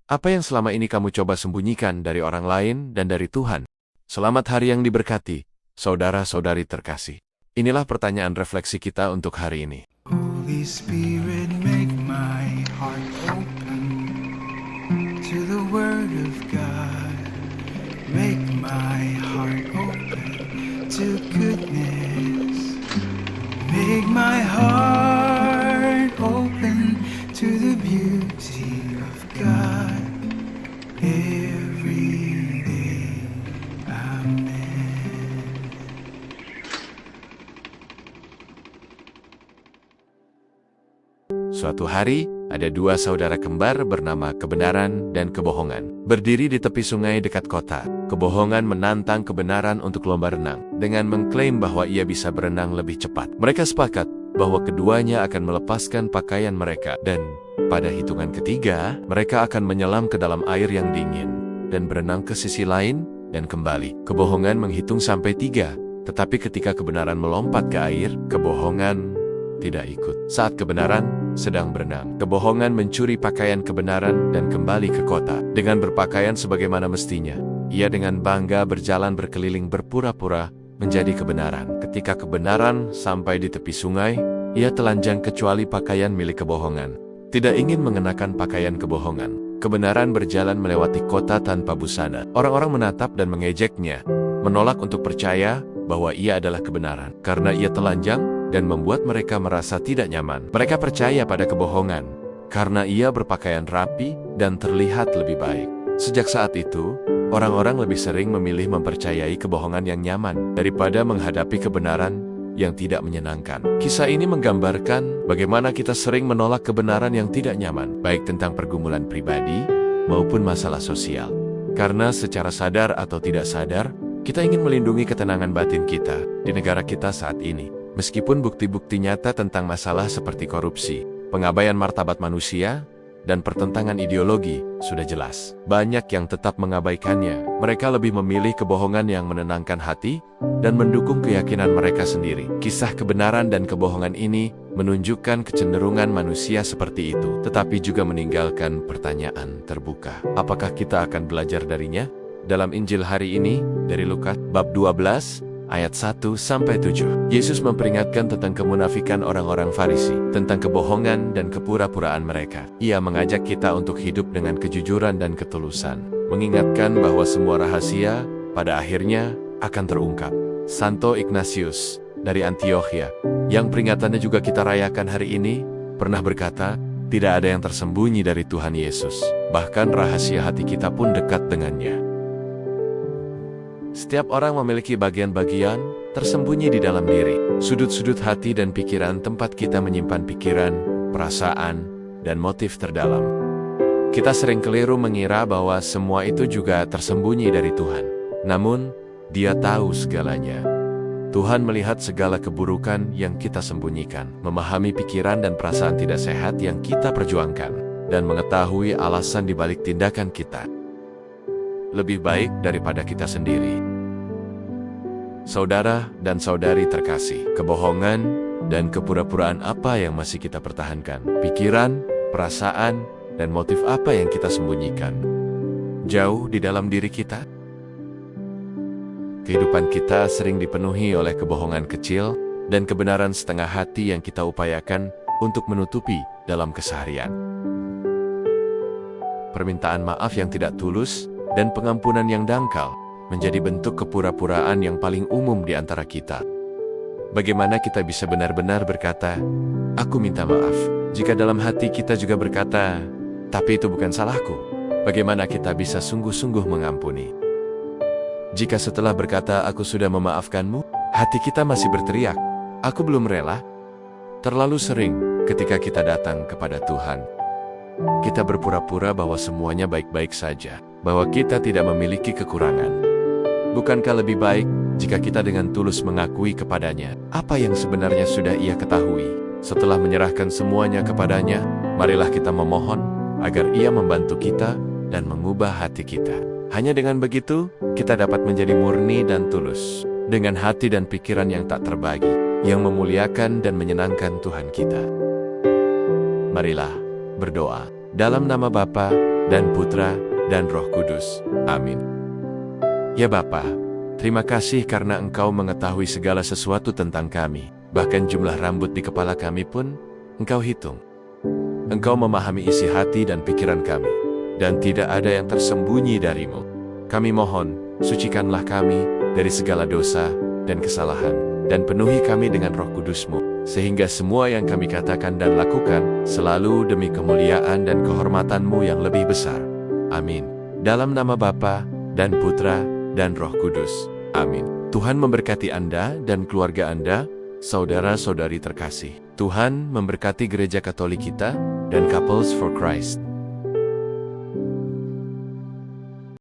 Apa yang selama ini kamu coba sembunyikan dari orang lain dan dari Tuhan? Selamat hari yang diberkati, saudara-saudari terkasih. Inilah pertanyaan refleksi kita untuk hari ini. Holy Spirit, make my heart open to the Word of God. Make my heart open to goodness. Make my heart open to the beauty of God every day. Amen. Suatu hari, ada dua saudara kembar bernama Kebenaran dan Kebohongan. Berdiri di tepi sungai dekat kota, Kebohongan menantang kebenaran untuk lomba renang, dengan mengklaim bahwa ia bisa berenang lebih cepat. Mereka sepakat bahwa keduanya akan melepaskan pakaian mereka, dan pada hitungan ketiga, mereka akan menyelam ke dalam air yang dingin, dan berenang ke sisi lain, dan kembali. Kebohongan menghitung sampai 3, tetapi ketika Kebenaran melompat ke air, Kebohongan tidak ikut. Saat Kebenaran sedang berenang, Kebohongan mencuri pakaian Kebenaran dan kembali ke kota. Dengan berpakaian sebagaimana mestinya, ia dengan bangga berjalan berkeliling berpura-pura menjadi Kebenaran. Ketika Kebenaran sampai di tepi sungai, ia telanjang kecuali pakaian milik Kebohongan. Tidak ingin mengenakan pakaian Kebohongan, Kebenaran berjalan melewati kota tanpa busana. Orang-orang menatap dan mengejeknya, menolak untuk percaya bahwa ia adalah Kebenaran, karena ia telanjang dan membuat mereka merasa tidak nyaman. Mereka percaya pada Kebohongan, karena ia berpakaian rapi dan terlihat lebih baik. Sejak saat itu, orang-orang lebih sering memilih mempercayai kebohongan yang nyaman daripada menghadapi kebenaran yang tidak menyenangkan. Kisah ini menggambarkan bagaimana kita sering menolak kebenaran yang tidak nyaman, baik tentang pergumulan pribadi maupun masalah sosial. Karena secara sadar atau tidak sadar, kita ingin melindungi ketenangan batin kita di negara kita saat ini. Meskipun bukti-bukti nyata tentang masalah seperti korupsi, pengabaian martabat manusia, dan pertentangan ideologi sudah jelas, banyak yang tetap mengabaikannya. Mereka lebih memilih kebohongan yang menenangkan hati dan mendukung keyakinan mereka sendiri. Kisah Kebenaran dan Kebohongan ini menunjukkan kecenderungan manusia seperti itu, tetapi juga meninggalkan pertanyaan terbuka. Apakah kita akan belajar darinya? Dalam Injil hari ini, dari Lukas bab 12, ayat 1-7, Yesus memperingatkan tentang kemunafikan orang-orang Farisi, tentang kebohongan dan kepura-puraan mereka. Ia mengajak kita untuk hidup dengan kejujuran dan ketulusan, mengingatkan bahwa semua rahasia pada akhirnya akan terungkap. Santo Ignatius dari Antiokhia, yang peringatannya juga kita rayakan hari ini, pernah berkata, tidak ada yang tersembunyi dari Tuhan Yesus, bahkan rahasia hati kita pun dekat dengannya. Setiap orang memiliki bagian-bagian tersembunyi di dalam diri, sudut-sudut hati dan pikiran, tempat kita menyimpan pikiran, perasaan, dan motif terdalam. Kita sering keliru mengira bahwa semua itu juga tersembunyi dari Tuhan. Namun, Dia tahu segalanya. Tuhan melihat segala keburukan yang kita sembunyikan, memahami pikiran dan perasaan tidak sehat yang kita perjuangkan, dan mengetahui alasan di balik tindakan kita. Lebih baik daripada kita sendiri. Saudara dan saudari terkasih, kebohongan dan kepura-puraan apa yang masih kita pertahankan? Pikiran, perasaan, dan motif apa yang kita sembunyikan? Jauh di dalam diri kita? Kehidupan kita sering dipenuhi oleh kebohongan kecil dan kebenaran setengah hati yang kita upayakan untuk menutupi dalam keseharian. Permintaan maaf yang tidak tulus dan pengampunan yang dangkal menjadi bentuk kepura-puraan yang paling umum di antara kita. Bagaimana kita bisa benar-benar berkata, "Aku minta maaf," jika dalam hati kita juga berkata, "Tapi itu bukan salahku"? Bagaimana kita bisa sungguh-sungguh mengampuni? Jika setelah berkata, "Aku sudah memaafkanmu," hati kita masih berteriak, "Aku belum rela." Terlalu sering ketika kita datang kepada Tuhan, kita berpura-pura bahwa semuanya baik-baik saja, bahwa kita tidak memiliki kekurangan. Bukankah lebih baik jika kita dengan tulus mengakui kepadanya apa yang sebenarnya sudah Ia ketahui? Setelah menyerahkan semuanya kepadanya, marilah kita memohon agar Ia membantu kita dan mengubah hati kita. Hanya dengan begitu, kita dapat menjadi murni dan tulus, dengan hati dan pikiran yang tak terbagi, yang memuliakan dan menyenangkan Tuhan kita. Marilah berdoa. Dalam nama Bapa dan Putra, dan Roh Kudus. Amin. Ya Bapa, terima kasih karena Engkau mengetahui segala sesuatu tentang kami. Bahkan jumlah rambut di kepala kami pun Engkau hitung. Engkau memahami isi hati dan pikiran kami, dan tidak ada yang tersembunyi darimu. Kami mohon, sucikanlah kami dari segala dosa dan kesalahan, dan penuhi kami dengan Roh Kudus-Mu, sehingga semua yang kami katakan dan lakukan selalu demi kemuliaan dan kehormatan-Mu yang lebih besar. Amin. Dalam nama Bapa dan Putra dan Roh Kudus. Amin. Tuhan memberkati Anda dan keluarga Anda, saudara-saudari terkasih. Tuhan memberkati Gereja Katolik kita dan Couples for Christ.